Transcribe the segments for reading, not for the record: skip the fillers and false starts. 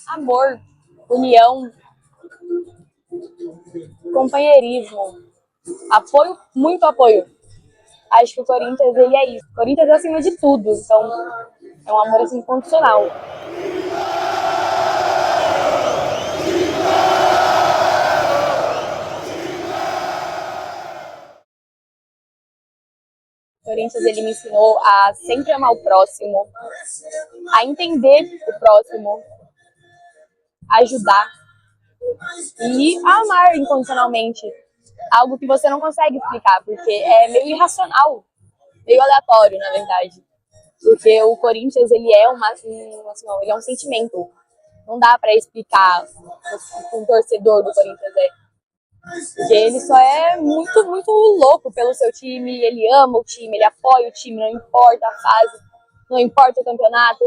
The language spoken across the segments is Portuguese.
Amor, união, companheirismo, apoio, muito apoio. Acho que o Corinthians, ele é isso. O Corinthians é acima de tudo, então é um amor assim incondicional. O Corinthians, ele me ensinou a sempre amar o próximo, a entender o próximo, a ajudar e a amar incondicionalmente. Algo que você não consegue explicar, porque é meio irracional, meio aleatório, na verdade. Porque o Corinthians, ele é ele é um sentimento. Não dá pra explicar o que um torcedor do Corinthians é. Porque ele só é muito, muito louco pelo seu time, ele ama o time, ele apoia o time, não importa a fase, não importa o campeonato,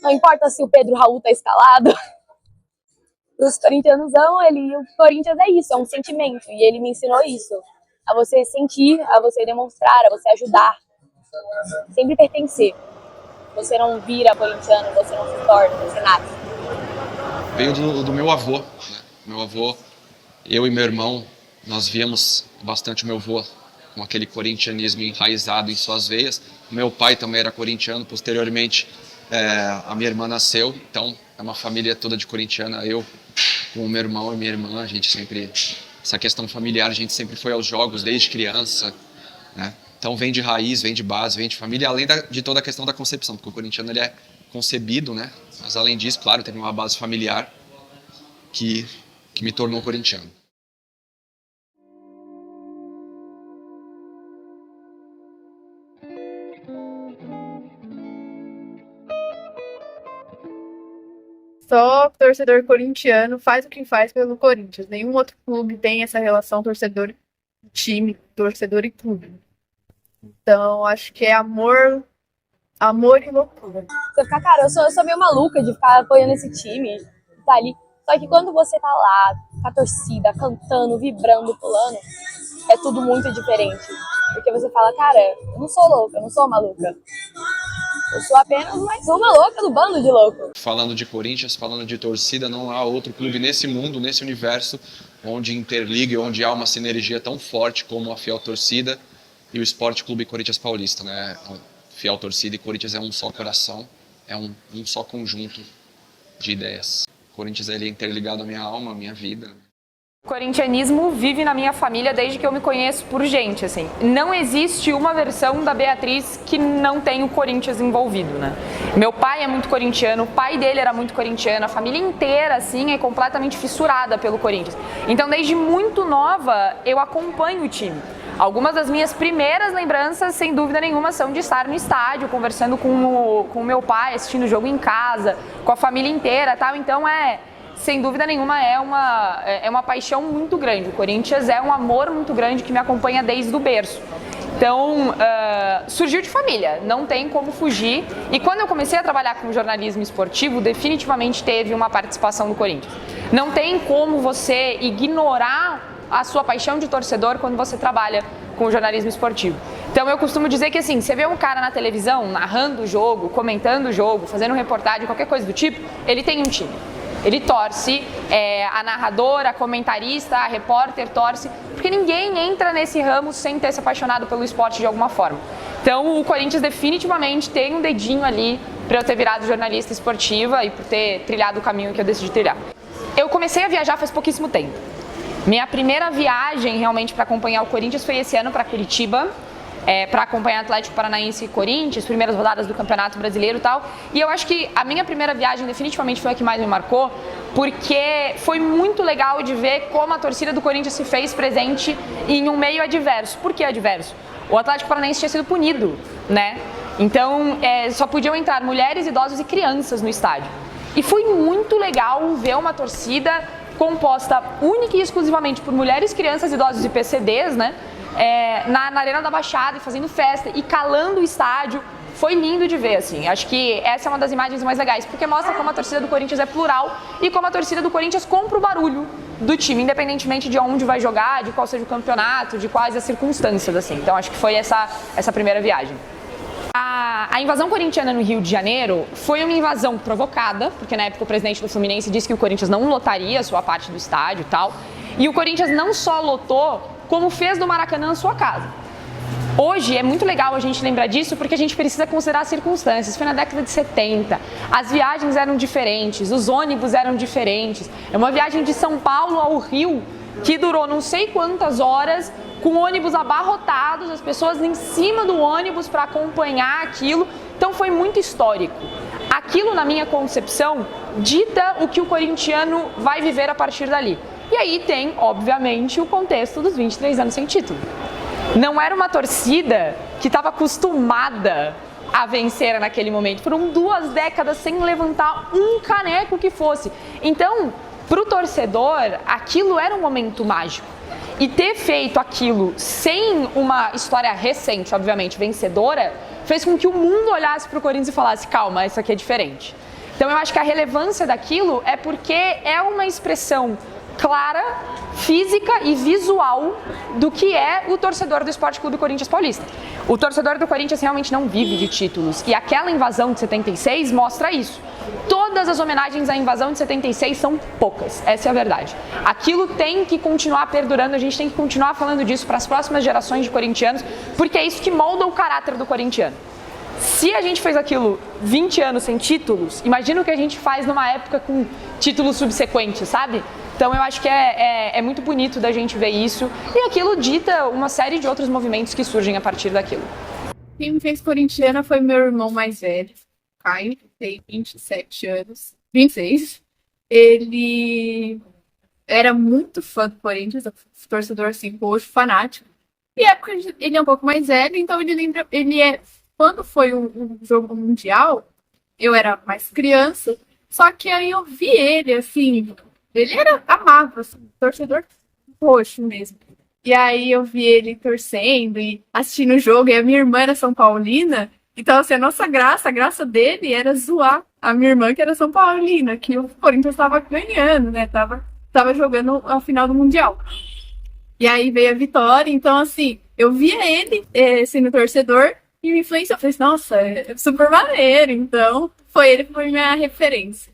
não importa se o Pedro Raul tá escalado. Os corintianos amam ele, e o Corinthians é isso, é um sentimento, e ele me ensinou isso. A você sentir, a você demonstrar, a você ajudar. Sempre pertencer. Você não vira corintiano, você não se torna, você nasce. Veio do meu avô, né? Meu avô, eu e meu irmão, nós víamos bastante o meu avô com aquele corintianismo enraizado em suas veias. O meu pai também era corintiano, posteriormente a minha irmã nasceu, então é uma família toda de corintiana. Eu com o meu irmão e minha irmã, a gente sempre, essa questão familiar, a gente sempre foi aos jogos desde criança, né? Então vem de raiz, vem de base, vem de família, além de toda a questão da concepção, porque o corintiano ele é concebido, né? Mas além disso, claro, teve uma base familiar que me tornou corintiano. Só torcedor corintiano faz o que faz pelo Corinthians. Nenhum outro clube tem essa relação torcedor-time, torcedor e clube. Então, acho que é amor e loucura. Você fica, cara, eu sou meio maluca de ficar apoiando esse time, tá ali. Só que quando você tá lá, com a torcida, cantando, vibrando, pulando, é tudo muito diferente. Porque você fala, cara, eu não sou louca, eu não sou maluca. Eu sou apenas mais uma louca do bando de louco. Falando de Corinthians, falando de torcida, não há outro clube nesse mundo, nesse universo, onde interliga e onde há uma sinergia tão forte como a fiel torcida e o Esporte Clube Corinthians Paulista, né? A fiel torcida e Corinthians é um só coração, é um só conjunto de ideias. O Corinthians ele é interligado à minha alma, à minha vida. O corintianismo vive na minha família desde que eu me conheço por gente, assim. Não existe uma versão da Beatriz que não tem o Corinthians envolvido, né? Meu pai é muito corintiano, o pai dele era muito corintiano, a família inteira, assim, é completamente fissurada pelo Corinthians. Então, desde muito nova, eu acompanho o time. Algumas das minhas primeiras lembranças, sem dúvida nenhuma, são de estar no estádio, conversando com o meu pai, assistindo o jogo em casa, com a família inteira, tal. Então, sem dúvida nenhuma, é uma paixão muito grande. O Corinthians é um amor muito grande que me acompanha desde o berço. Então, surgiu de família, não tem como fugir. E quando eu comecei a trabalhar com jornalismo esportivo, definitivamente teve uma participação do Corinthians. Não tem como você ignorar a sua paixão de torcedor quando você trabalha com o jornalismo esportivo. Então eu costumo dizer que assim, você vê um cara na televisão narrando o jogo, comentando o jogo, fazendo reportagem, qualquer coisa do tipo, ele tem um time. Ele torce, a narradora, a comentarista, a repórter torce, porque ninguém entra nesse ramo sem ter se apaixonado pelo esporte de alguma forma. Então o Corinthians definitivamente tem um dedinho ali para eu ter virado jornalista esportiva e por ter trilhado o caminho que eu decidi trilhar. Eu comecei a viajar faz pouquíssimo tempo. Minha primeira viagem realmente para acompanhar o Corinthians foi esse ano para Curitiba, para acompanhar Atlético Paranaense e Corinthians, primeiras rodadas do Campeonato Brasileiro e tal. E eu acho que a minha primeira viagem definitivamente foi a que mais me marcou, porque foi muito legal de ver como a torcida do Corinthians se fez presente em um meio adverso. Por que adverso? O Atlético Paranaense tinha sido punido, né? Então, só podiam entrar mulheres, idosos e crianças no estádio. E foi muito legal ver uma torcida composta única e exclusivamente por mulheres, crianças, idosos e PCDs, né? Na Arena da Baixada e fazendo festa e calando o estádio. Foi lindo de ver, assim. Acho que essa é uma das imagens mais legais, porque mostra como a torcida do Corinthians é plural e como a torcida do Corinthians compra o barulho do time, independentemente de onde vai jogar, de qual seja o campeonato, de quais as circunstâncias, assim. Então acho que foi essa primeira viagem. A invasão corintiana no Rio de Janeiro foi uma invasão provocada, porque na época o presidente do Fluminense disse que o Corinthians não lotaria a sua parte do estádio e tal. E o Corinthians não só lotou, como fez do Maracanã a sua casa. Hoje é muito legal a gente lembrar disso porque a gente precisa considerar as circunstâncias. Foi na década de 70, as viagens eram diferentes, os ônibus eram diferentes. É uma viagem de São Paulo ao Rio que durou não sei quantas horas, com ônibus abarrotados, as pessoas em cima do ônibus para acompanhar aquilo. Então foi muito histórico. Aquilo, na minha concepção, dita o que o corintiano vai viver a partir dali. E aí tem, obviamente, o contexto dos 23 anos sem título. Não era uma torcida que estava acostumada a vencer naquele momento. Foram 2 décadas sem levantar um caneco que fosse. Então, para o torcedor, aquilo era um momento mágico. E ter feito aquilo sem uma história recente, obviamente, vencedora, fez com que o mundo olhasse para o Corinthians e falasse, calma, isso aqui é diferente. Então eu acho que a relevância daquilo é porque é uma expressão clara, física e visual do que é o torcedor do Sport Clube Corinthians Paulista. O torcedor do Corinthians realmente não vive de títulos e aquela invasão de 76 mostra isso. Todas as homenagens à invasão de 76 são poucas, essa é a verdade. Aquilo tem que continuar perdurando, a gente tem que continuar falando disso para as próximas gerações de corintianos, porque é isso que molda o caráter do corintiano. Se a gente fez aquilo 20 anos sem títulos, imagina o que a gente faz numa época com títulos subsequentes, sabe? Então eu acho que é muito bonito da gente ver isso e aquilo dita uma série de outros movimentos que surgem a partir daquilo. Quem me fez corintiana foi meu irmão mais velho, Caio, que tem 27 anos, 26. Ele era muito fã do Corinthians, torcedor assim, roxo, fanático. E época ele é um pouco mais velho, então ele lembra, quando foi um jogo mundial, eu era mais criança, só que aí eu vi ele, assim, ele era amável, assim, torcedor roxo mesmo. E aí eu vi ele torcendo e assistindo o jogo, e a minha irmã era São Paulina, então assim, a graça dele era zoar a minha irmã, que era São Paulina, que o Corinthians estava ganhando, né, tava jogando a final do Mundial. E aí veio a vitória, então assim, eu via ele sendo torcedor, e me influenciou, eu falei, nossa, é super maneiro, então ele foi minha referência.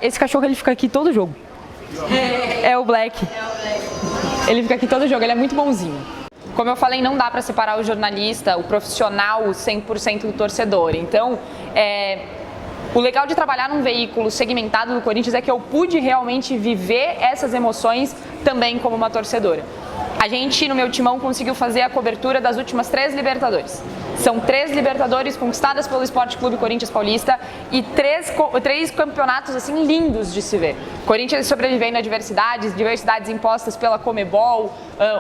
Esse cachorro, ele fica aqui todo jogo. É o Black. Ele fica aqui todo jogo, ele é muito bonzinho. Como eu falei, não dá para separar o jornalista, o profissional, 100% do torcedor. Então, o legal de trabalhar num veículo segmentado do Corinthians é que eu pude realmente viver essas emoções também como uma torcedora. A gente, no meu timão, conseguiu fazer a cobertura das últimas 3 Libertadores. São 3 Libertadores conquistadas pelo Sport Clube Corinthians Paulista e 3 campeonatos assim lindos de se ver. Corinthians sobrevivendo a diversidades impostas pela Comebol,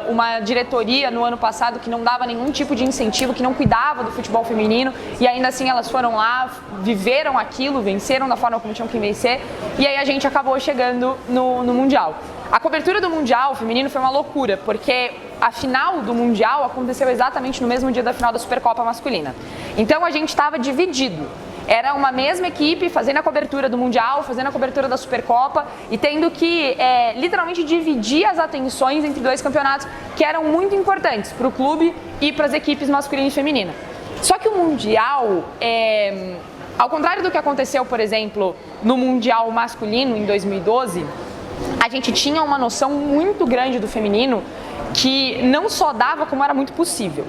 uma diretoria no ano passado que não dava nenhum tipo de incentivo, que não cuidava do futebol feminino e ainda assim elas foram lá, viveram aquilo, venceram da forma como tinham que vencer e aí a gente acabou chegando no Mundial. A cobertura do Mundial feminino foi uma loucura, porque a final do Mundial aconteceu exatamente no mesmo dia da final da Supercopa masculina. Então a gente estava dividido. Era uma mesma equipe fazendo a cobertura do Mundial, fazendo a cobertura da Supercopa e tendo que literalmente dividir as atenções entre 2 campeonatos que eram muito importantes para o clube e para as equipes masculina e feminina. Só que o Mundial, ao contrário do que aconteceu, por exemplo, no Mundial masculino em 2012, a gente tinha uma noção muito grande do feminino que não só dava, como era muito possível.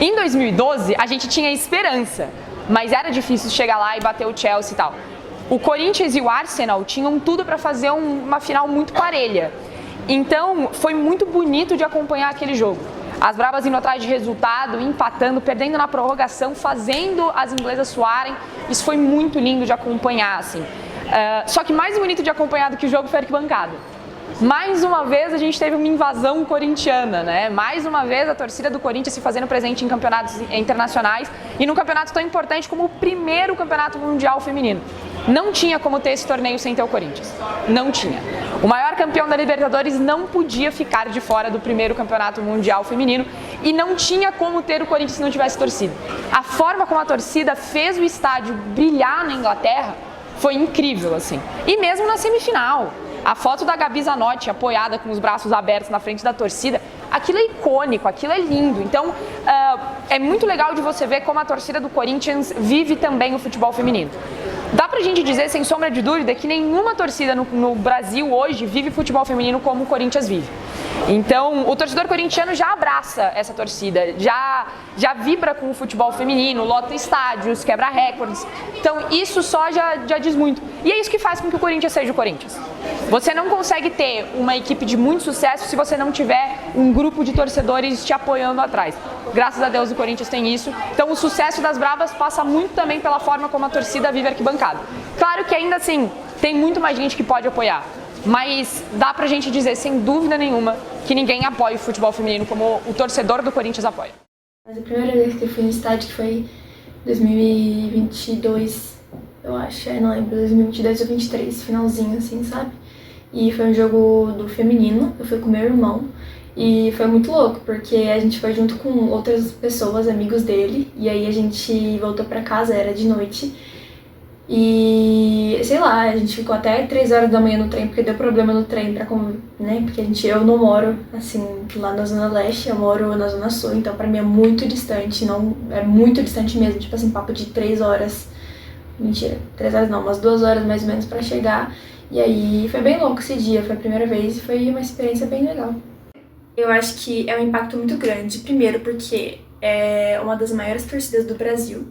Em 2012, a gente tinha esperança, mas era difícil chegar lá e bater o Chelsea e tal. O Corinthians e o Arsenal tinham tudo para fazer uma final muito parelha. Então, foi muito bonito de acompanhar aquele jogo. As bravas indo atrás de resultado, empatando, perdendo na prorrogação, fazendo as inglesas suarem. Isso foi muito lindo de acompanhar, assim. Só que mais bonito de acompanhar do que o jogo foi a arquibancada. Mais uma vez a gente teve uma invasão corintiana, né? Mais uma vez a torcida do Corinthians se fazendo presente em campeonatos internacionais e num campeonato tão importante como o primeiro campeonato mundial feminino. Não tinha como ter esse torneio sem ter o Corinthians. Não tinha. O maior campeão da Libertadores não podia ficar de fora do primeiro campeonato mundial feminino e não tinha como ter o Corinthians se não tivesse torcida. A forma como a torcida fez o estádio brilhar na Inglaterra foi incrível, assim. E mesmo na semifinal, a foto da Gabi Zanotti apoiada com os braços abertos na frente da torcida aquilo é icônico, aquilo é lindo. Então, é muito legal de você ver como a torcida do Corinthians vive também o futebol feminino. Dá pra gente dizer, sem sombra de dúvida, que nenhuma torcida no Brasil hoje vive futebol feminino como o Corinthians vive. Então, o torcedor corintiano já abraça essa torcida, já vibra com o futebol feminino, lota estádios, quebra recordes. Então, isso só já diz muito. E é isso que faz com que o Corinthians seja o Corinthians. Você não consegue ter uma equipe de muito sucesso se você não tiver um grupo de torcedores te apoiando atrás. Graças a Deus o Corinthians tem isso. Então, o sucesso das Bravas passa muito também pela forma como a torcida vive a arquibancada. Claro que ainda assim, tem muito mais gente que pode apoiar. Mas dá pra gente dizer, sem dúvida nenhuma, que ninguém apoia o futebol feminino como o torcedor do Corinthians apoia. Mas a primeira vez que eu fui no estádio, que foi 2022, eu acho, não lembro, 2022 ou 2023, finalzinho assim, sabe? E foi um jogo do feminino, eu fui com meu irmão, e foi muito louco, porque a gente foi junto com outras pessoas, amigos dele, e aí a gente voltou pra casa, era de noite, e, sei lá, a gente ficou até 3 horas da manhã no trem, porque deu problema no trem, né? Porque eu não moro, assim, lá na Zona Leste, eu moro na Zona Sul, então pra mim é muito distante, não, é muito distante mesmo, tipo assim, papo de 3 horas, mentira, 3 horas não, umas 2 horas mais ou menos pra chegar, e aí foi bem louco esse dia, foi a primeira vez e foi uma experiência bem legal. Eu acho que é um impacto muito grande, primeiro porque é uma das maiores torcidas do Brasil,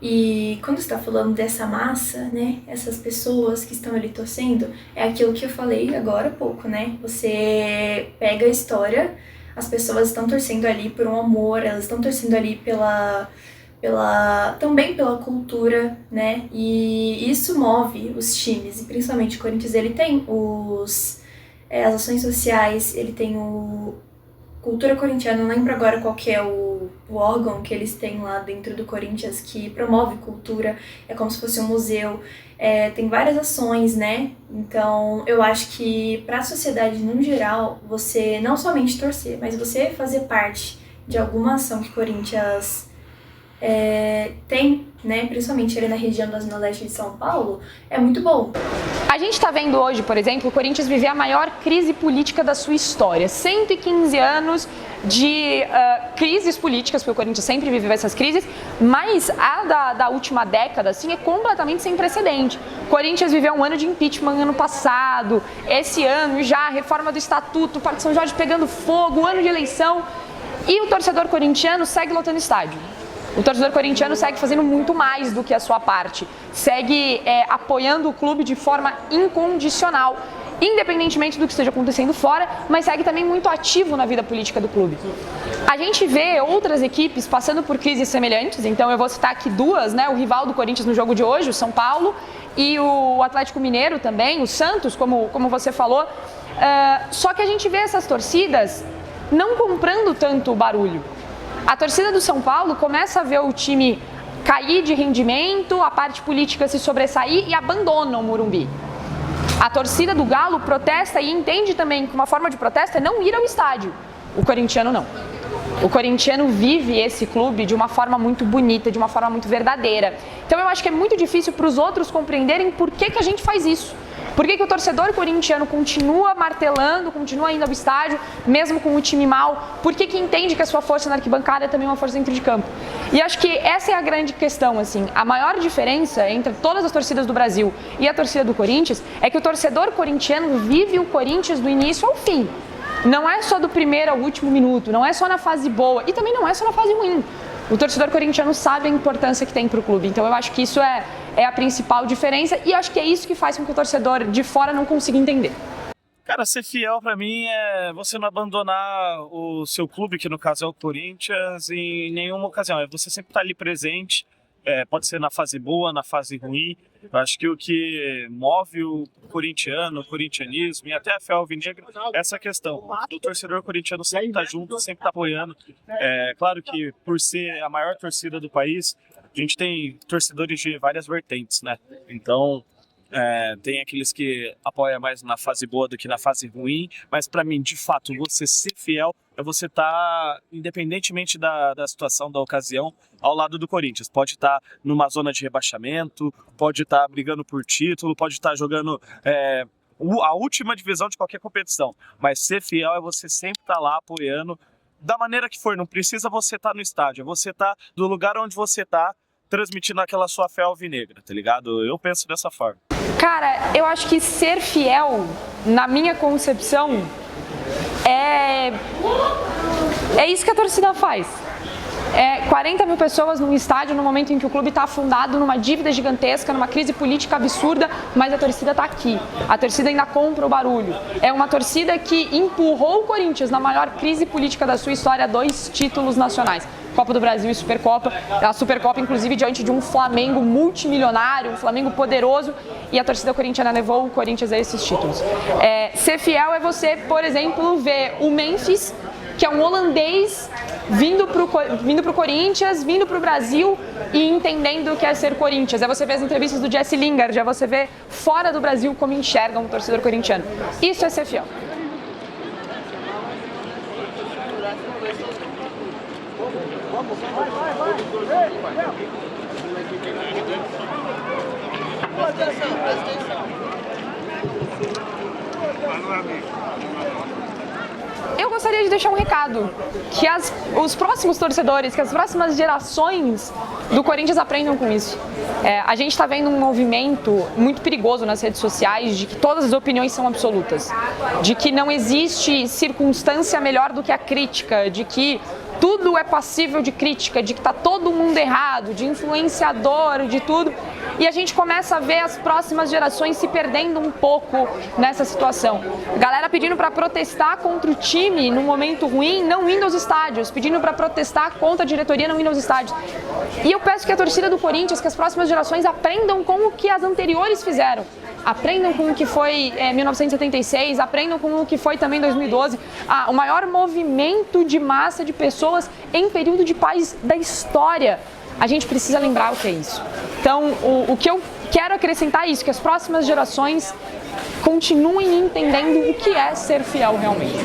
e quando você está falando dessa massa, né, essas pessoas que estão ali torcendo, é aquilo que eu falei agora há pouco, né? Você pega a história, as pessoas estão torcendo ali por um amor, elas estão torcendo ali também pela cultura, né? E isso move os times, e principalmente o Corinthians, ele tem as ações sociais, ele tem o Cultura Corintiana, não lembro agora qual que é o órgão que eles têm lá dentro do Corinthians que promove cultura, é como se fosse um museu, tem várias ações, né? Então eu acho que para a sociedade no geral, você não somente torcer, mas você fazer parte de alguma ação que o Corinthians tem, né, principalmente ali na região da Zona Leste de São Paulo, é muito bom. A gente está vendo hoje, por exemplo, o Corinthians viver a maior crise política da sua história. 115 anos de crises políticas, porque o Corinthians sempre viveu essas crises, mas a da última década assim, é completamente sem precedente. O Corinthians viveu um ano de impeachment ano passado, esse ano já, reforma do Estatuto, o Parque São Jorge pegando fogo, um ano de eleição, e o torcedor corintiano segue lotando estádio. O torcedor corintiano segue fazendo muito mais do que a sua parte, segue apoiando o clube de forma incondicional, independentemente do que esteja acontecendo fora, mas segue também muito ativo na vida política do clube. A gente vê outras equipes passando por crises semelhantes, então eu vou citar aqui duas, né? O rival do Corinthians no jogo de hoje, o São Paulo, e o Atlético Mineiro também, o Santos, como você falou. Só que a gente vê essas torcidas não comprando tanto o barulho. A torcida do São Paulo começa a ver o time cair de rendimento, a parte política se sobressair e abandona o Morumbi. A torcida do Galo protesta e entende também que uma forma de protesto é não ir ao estádio. O corintiano não. O corintiano vive esse clube de uma forma muito bonita, de uma forma muito verdadeira. Então eu acho que é muito difícil para os outros compreenderem por que a gente faz isso. Por que o torcedor corintiano continua martelando, continua indo ao estádio, mesmo com o time mal? Por que entende que a sua força na arquibancada é também uma força dentro de campo? E acho que essa é a grande questão, assim. A maior diferença entre todas as torcidas do Brasil e a torcida do Corinthians é que o torcedor corintiano vive o Corinthians do início ao fim. Não é só do primeiro ao último minuto, não é só na fase boa e também não é só na fase ruim. O torcedor corintiano sabe a importância que tem para o clube, então eu acho que isso é a principal diferença e acho que é isso que faz com que o torcedor de fora não consiga entender. Cara, ser fiel pra mim é você não abandonar o seu clube, que no caso é o Corinthians, em nenhuma ocasião. É você sempre estar ali presente, pode ser na fase boa, na fase ruim. Eu acho que o que move o corintiano, o corintianismo e até a fé alvinegra é essa questão. O torcedor corintiano sempre está junto, sempre está apoiando. Claro que por ser a maior torcida do país, a gente tem torcedores de várias vertentes, né? Então, tem aqueles que apoiam mais na fase boa do que na fase ruim, mas para mim, de fato, você ser fiel é você estar, independentemente da situação, da ocasião, ao lado do Corinthians. Pode estar numa zona de rebaixamento, pode estar brigando por título, pode estar jogando a última divisão de qualquer competição. Mas ser fiel é você sempre estar lá apoiando da maneira que for. Não precisa você estar no estádio, é você estar do lugar onde você está transmitindo aquela sua fé alvinegra, tá ligado? Eu penso dessa forma. Cara, eu acho que ser fiel, na minha concepção, é isso que a torcida faz. 40 mil pessoas num estádio no momento em que o clube está afundado numa dívida gigantesca, numa crise política absurda, mas a torcida está aqui. A torcida ainda compra o barulho. É uma torcida que empurrou o Corinthians na maior crise política da sua história, 2 títulos nacionais. Copa do Brasil e Supercopa. A Supercopa, inclusive, diante de um Flamengo multimilionário, um Flamengo poderoso, e a torcida corintiana levou o Corinthians a esses títulos. Ser fiel é você, por exemplo, ver o Memphis, que é um holandês, vindo pro Corinthians, vindo pro Brasil e entendendo o que é ser Corinthians. É você ver as entrevistas do Jesse Lingard, é você ver fora do Brasil como enxergam o torcedor corintiano. Isso é ser fiel. Eu gostaria de deixar um recado, que os próximos torcedores, que as próximas gerações do Corinthians aprendam com isso. A gente está vendo um movimento muito perigoso nas redes sociais de que todas as opiniões são absolutas, de que não existe circunstância melhor do que a crítica, de que tudo é passível de crítica, de que está todo mundo errado, de influenciador, de tudo. E a gente começa a ver as próximas gerações se perdendo um pouco nessa situação. Galera pedindo para protestar contra o time num momento ruim, não indo aos estádios, pedindo para protestar contra a diretoria, não indo aos estádios. E eu peço que a torcida do Corinthians, que as próximas gerações aprendam com o que as anteriores fizeram. Aprendam com o que foi 1976, aprendam com o que foi também 2012. O maior movimento de massa de pessoas em período de paz da história. A gente precisa lembrar o que é isso. Então, o que eu quero acrescentar é isso, que as próximas gerações continuem entendendo o que é ser fiel realmente.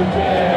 Yeah.